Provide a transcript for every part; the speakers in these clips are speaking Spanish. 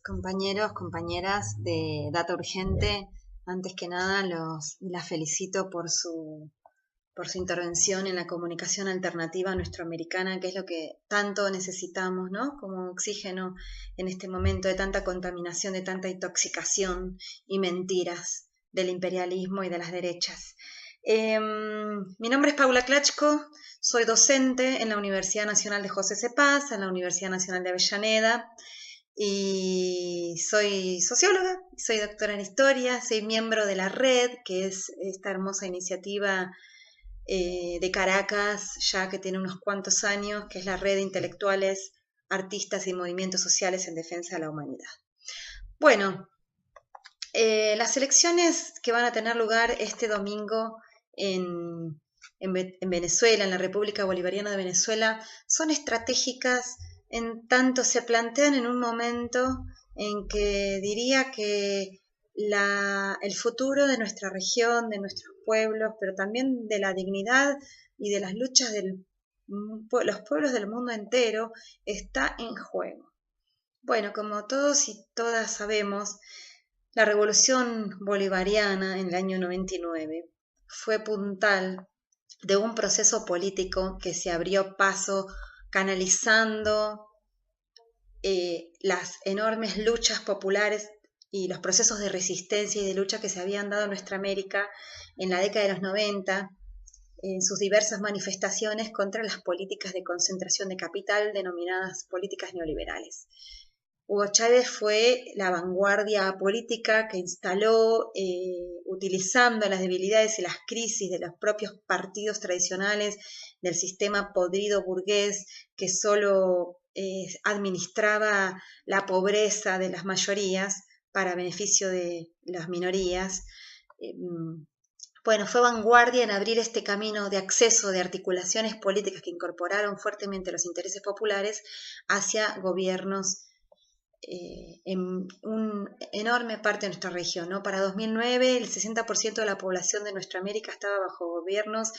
Compañeros, compañeras de Data Urgente, antes que nada las felicito por su intervención en la comunicación alternativa nuestroamericana, que es lo que tanto necesitamos, ¿no? Como oxígeno en este momento de tanta contaminación, de tanta intoxicación y mentiras del imperialismo y de las derechas. Mi nombre es Paula Klachko, soy docente en la Universidad Nacional de José C. Paz, en la Universidad Nacional de Avellaneda, y soy socióloga, soy doctora en historia, soy miembro de la Red, que es esta hermosa iniciativa de Caracas, ya que tiene unos cuantos años, que es la Red de Intelectuales, Artistas y Movimientos Sociales en Defensa de la Humanidad. Bueno, las elecciones que van a tener lugar este domingo en Venezuela, en la República Bolivariana de Venezuela, son estratégicas en tanto se plantean en un momento en que diría que el futuro de nuestra región, de nuestros pueblos, pero también de la dignidad y de las luchas de los pueblos del mundo entero está en juego. Bueno, como todos y todas sabemos, la revolución bolivariana en el año 99 fue puntal de un proceso político que se abrió paso canalizando las enormes luchas populares y los procesos de resistencia y de lucha que se habían dado en nuestra América en la década de los 90, en sus diversas manifestaciones contra las políticas de concentración de capital denominadas políticas neoliberales. Hugo Chávez fue la vanguardia política que instaló, utilizando las debilidades y las crisis de los propios partidos tradicionales del sistema podrido burgués que solo administraba la pobreza de las mayorías para beneficio de las minorías. Bueno, fue vanguardia en abrir este camino de acceso de articulaciones políticas que incorporaron fuertemente los intereses populares hacia gobiernos en una enorme parte de nuestra región, ¿no? Para 2009 el 60% de la población de nuestra América estaba bajo gobiernos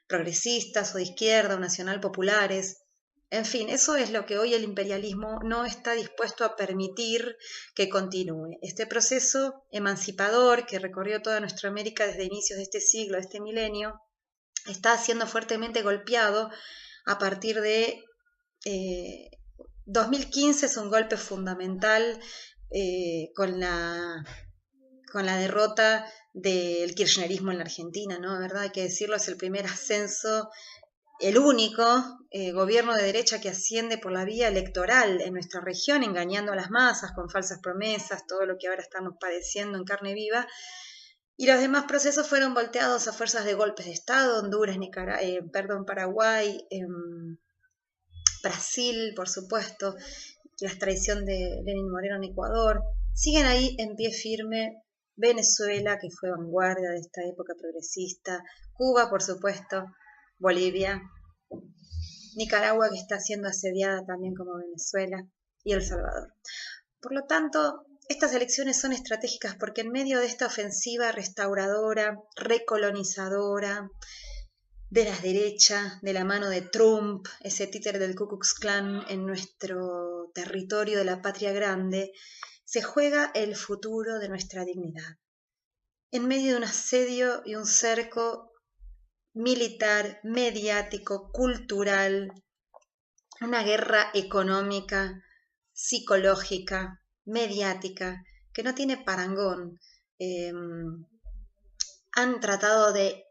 progresistas o de izquierda o nacional populares. En fin, eso es lo que hoy el imperialismo no está dispuesto a permitir que continúe. Este proceso emancipador que recorrió toda nuestra América desde inicios de este siglo, de este milenio, está siendo fuertemente golpeado a partir de 2015 es un golpe fundamental con la derrota del kirchnerismo en la Argentina, ¿no? ¿Verdad? Hay que decirlo, es el primer ascenso, el único gobierno de derecha que asciende por la vía electoral en nuestra región, engañando a las masas con falsas promesas, todo lo que ahora estamos padeciendo en carne viva. Y los demás procesos fueron volteados a fuerzas de golpes de Estado, Honduras, Paraguay, Brasil, por supuesto, la traición de Lenín Moreno en Ecuador. Siguen ahí en pie firme Venezuela, que fue vanguardia de esta época progresista, Cuba, por supuesto, Bolivia, Nicaragua, que está siendo asediada también como Venezuela, y El Salvador. Por lo tanto, estas elecciones son estratégicas porque en medio de esta ofensiva restauradora, recolonizadora, de las derechas, de la mano de Trump, ese títere del Ku Klux Klan en nuestro territorio de la patria grande, se juega el futuro de nuestra dignidad. En medio de un asedio y un cerco militar, mediático, cultural, una guerra económica, psicológica, mediática, que no tiene parangón. Han tratado de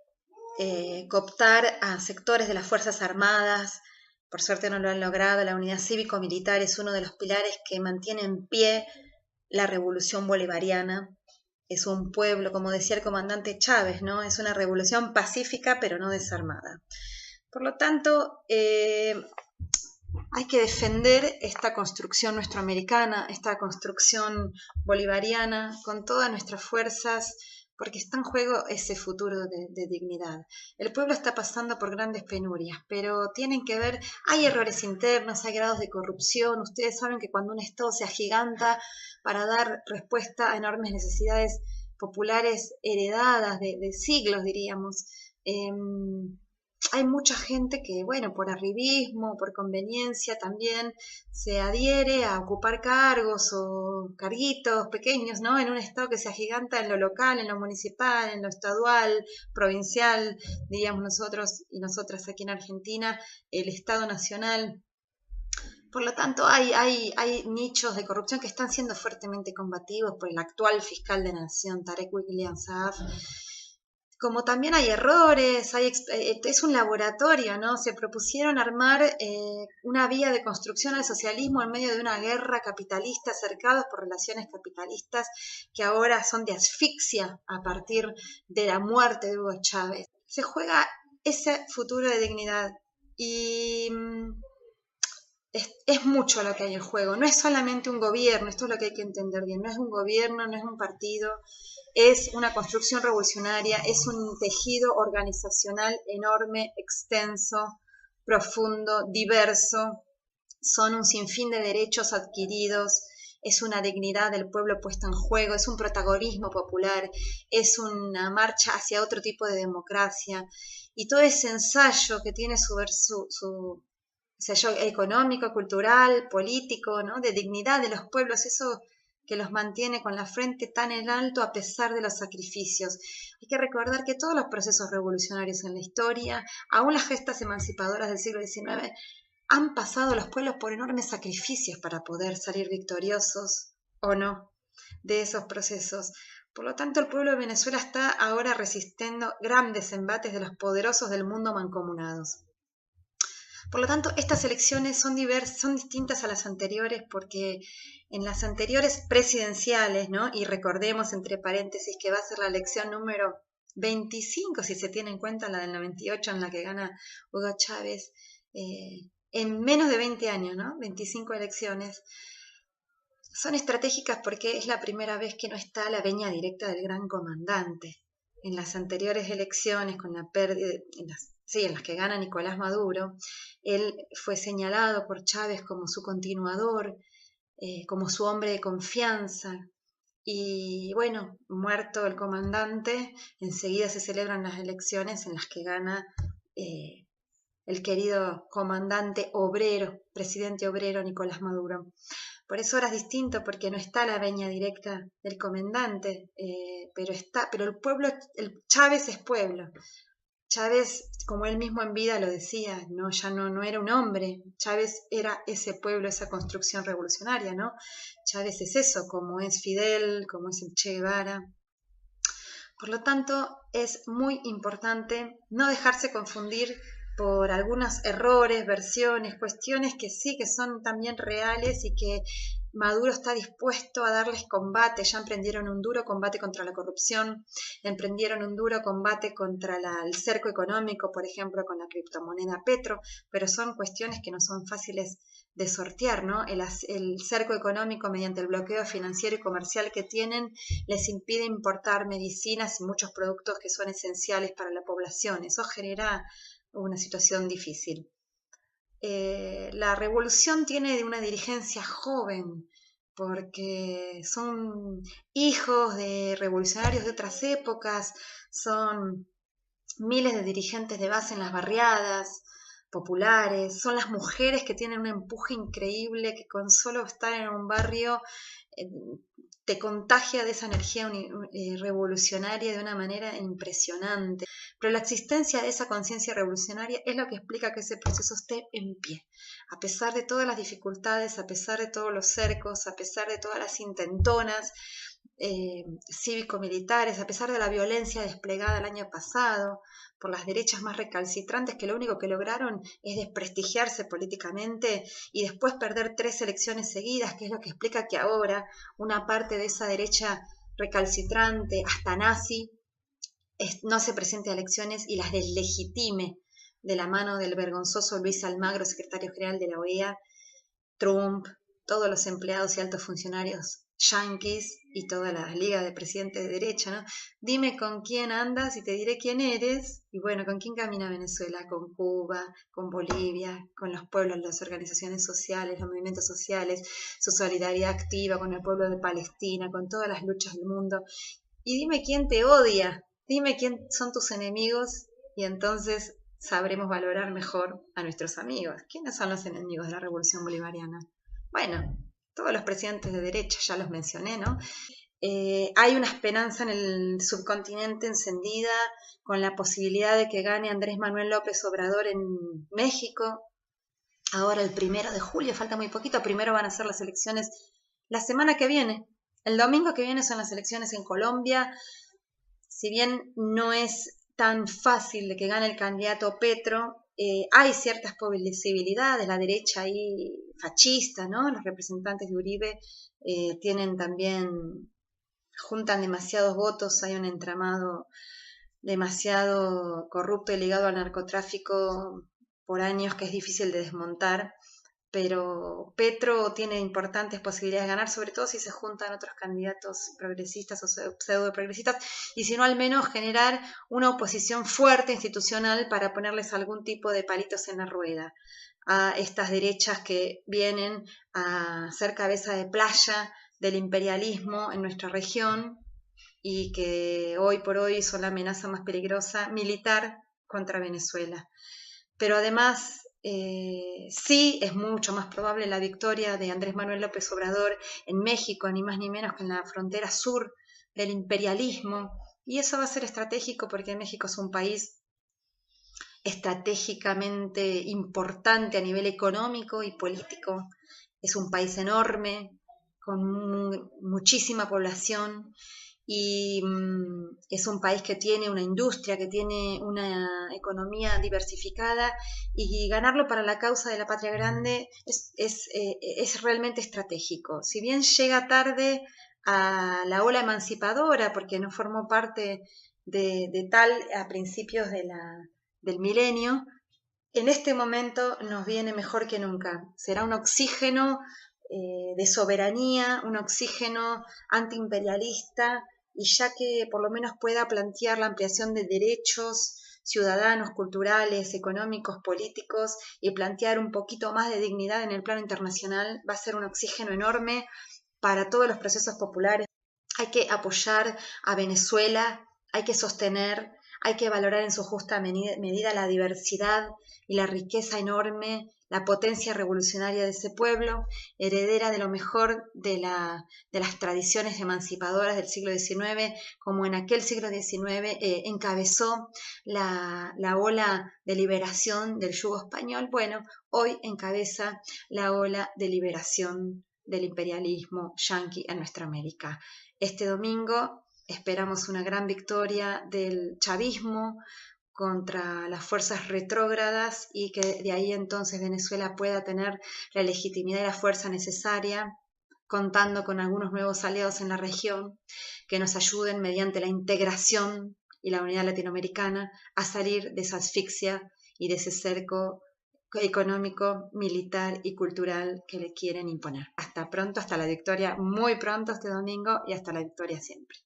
cooptar a sectores de las Fuerzas Armadas. Por suerte no lo han logrado. La unidad cívico-militar es uno de los pilares que mantiene en pie la revolución bolivariana. Es un pueblo, como decía el comandante Chávez, ¿no? Es una revolución pacífica pero no desarmada. Por lo tanto, hay que defender esta construcción nuestroamericana, esta construcción bolivariana con todas nuestras fuerzas, porque está en juego ese futuro de dignidad. El pueblo está pasando por grandes penurias, pero tienen que ver, hay errores internos, hay grados de corrupción. Ustedes saben que cuando un Estado se agiganta para dar respuesta a enormes necesidades populares heredadas de siglos, diríamos, hay mucha gente que, bueno, por arribismo, por conveniencia también se adhiere a ocupar cargos o carguitos pequeños, ¿no? En un estado que se agiganta en lo local, en lo municipal, en lo estadual, provincial, diríamos nosotros y nosotras aquí en Argentina, el Estado Nacional. Por lo tanto, hay nichos de corrupción que están siendo fuertemente combatidos por el actual fiscal de Nación, Tarek William Saab. Como también hay errores, es un laboratorio, ¿no? Se propusieron armar una vía de construcción al socialismo en medio de una guerra capitalista, cercados por relaciones capitalistas que ahora son de asfixia a partir de la muerte de Hugo Chávez. Se juega ese futuro de dignidad y es mucho lo que hay en juego. No es solamente un gobierno, esto es lo que hay que entender bien. No es un gobierno, no es un partido, es una construcción revolucionaria, es un tejido organizacional enorme, extenso, profundo, diverso. Son un sinfín de derechos adquiridos, es una dignidad del pueblo puesta en juego, es un protagonismo popular, es una marcha hacia otro tipo de democracia. Y todo ese ensayo que tiene su sello económico, cultural, político, ¿no? De dignidad de los pueblos, eso que los mantiene con la frente tan en alto a pesar de los sacrificios. Hay que recordar que todos los procesos revolucionarios en la historia, aún las gestas emancipadoras del siglo XIX, han pasado los pueblos por enormes sacrificios para poder salir victoriosos o no de esos procesos. Por lo tanto, el pueblo de Venezuela está ahora resistiendo grandes embates de los poderosos del mundo mancomunados. Por lo tanto, estas elecciones son distintas a las anteriores porque en las anteriores presidenciales, ¿no? Y recordemos entre paréntesis que va a ser la elección número 25, si se tiene en cuenta la del 98 en la que gana Hugo Chávez, en menos de 20 años, ¿no? 25 elecciones. Son estratégicas porque es la primera vez que no está la veña directa del gran comandante. En las anteriores elecciones, con la pérdida, en las que gana Nicolás Maduro, él fue señalado por Chávez como su continuador, como su hombre de confianza. Y bueno, muerto el comandante, enseguida se celebran las elecciones en las que gana el querido comandante obrero, presidente obrero Nicolás Maduro. Por eso ahora es distinto, porque no está la veña directa del comandante, pero el pueblo, Chávez es pueblo. Chávez, como él mismo en vida lo decía, ya no era un hombre, Chávez era ese pueblo, esa construcción revolucionaria, ¿no? Chávez es eso, como es Fidel, como es el Che Guevara. Por lo tanto, es muy importante no dejarse confundir por algunos errores, versiones, cuestiones que sí que son también reales y que Maduro está dispuesto a darles combate. Ya emprendieron un duro combate contra la corrupción, emprendieron un duro combate contra el cerco económico, por ejemplo, con la criptomoneda Petro, pero son cuestiones que no son fáciles de sortear, ¿no? El cerco económico mediante el bloqueo financiero y comercial que tienen les impide importar medicinas y muchos productos que son esenciales para la población. Eso genera una situación difícil. La revolución tiene de una dirigencia joven, porque son hijos de revolucionarios de otras épocas, son miles de dirigentes de base en las barriadas populares, son las mujeres que tienen un empuje increíble, que con solo estar en un barrio te contagia de esa energía revolucionaria de una manera impresionante. Pero la existencia de esa conciencia revolucionaria es lo que explica que ese proceso esté en pie, a pesar de todas las dificultades, a pesar de todos los cercos, a pesar de todas las intentonas cívico-militares, a pesar de la violencia desplegada el año pasado por las derechas más recalcitrantes, que lo único que lograron es desprestigiarse políticamente y después perder 3 elecciones seguidas, que es lo que explica que ahora una parte de esa derecha recalcitrante, hasta nazi, no se presente a elecciones y las deslegitime de la mano del vergonzoso Luis Almagro, secretario general de la OEA, Trump, todos los empleados y altos funcionarios yanquis y toda la liga de presidentes de derecha, ¿no? Dime con quién andas y te diré quién eres. Y bueno, ¿con quién camina Venezuela? Con Cuba, con Bolivia, con los pueblos, las organizaciones sociales, los movimientos sociales, su solidaridad activa con el pueblo de Palestina, con todas las luchas del mundo. Y dime quién te odia, dime quién son tus enemigos y entonces sabremos valorar mejor a nuestros amigos. ¿Quiénes son los enemigos de la Revolución Bolivariana? Bueno, todos los presidentes de derecha, ya los mencioné, ¿no? Hay una esperanza en el subcontinente encendida con la posibilidad de que gane Andrés Manuel López Obrador en México. Ahora el 1 de julio, falta muy poquito, primero van a ser las elecciones la semana que viene. El domingo que viene son las elecciones en Colombia. Si bien no es tan fácil de que gane el candidato Petro, hay ciertas posibilidades, la derecha ahí fascista, ¿no? Los representantes de Uribe tienen también, juntan demasiados votos, hay un entramado demasiado corrupto y ligado al narcotráfico por años que es difícil de desmontar, pero Petro tiene importantes posibilidades de ganar, sobre todo si se juntan otros candidatos progresistas o pseudo progresistas, y si no al menos generar una oposición fuerte institucional para ponerles algún tipo de palitos en la rueda a estas derechas que vienen a ser cabeza de playa del imperialismo en nuestra región y que hoy por hoy son la amenaza más peligrosa militar contra Venezuela. Pero además, sí es mucho más probable la victoria de Andrés Manuel López Obrador en México, ni más ni menos que en la frontera sur del imperialismo, y eso va a ser estratégico porque México es un país estratégicamente importante a nivel económico y político, es un país enorme, con muchísima población, y es un país que tiene una industria, que tiene una economía diversificada, y ganarlo para la causa de la patria grande es realmente estratégico. Si bien llega tarde a la ola emancipadora, porque no formó parte de tal a principios del milenio, en este momento nos viene mejor que nunca. Será un oxígeno de soberanía, un oxígeno antiimperialista, y ya que por lo menos pueda plantear la ampliación de derechos ciudadanos, culturales, económicos, políticos, y plantear un poquito más de dignidad en el plano internacional, va a ser un oxígeno enorme para todos los procesos populares. Hay que apoyar a Venezuela, hay que sostener, hay que valorar en su justa medida la diversidad y la riqueza enorme, la potencia revolucionaria de ese pueblo, heredera de lo mejor de las tradiciones emancipadoras del siglo XIX, como en aquel siglo XIX encabezó la ola de liberación del yugo español. Bueno, hoy encabeza la ola de liberación del imperialismo yanqui en nuestra América. Este domingo esperamos una gran victoria del chavismo contra las fuerzas retrógradas, y que de ahí entonces Venezuela pueda tener la legitimidad y la fuerza necesaria, contando con algunos nuevos aliados en la región que nos ayuden mediante la integración y la unidad latinoamericana a salir de esa asfixia y de ese cerco económico, militar y cultural que le quieren imponer. Hasta pronto, hasta la victoria, muy pronto este domingo, y hasta la victoria siempre.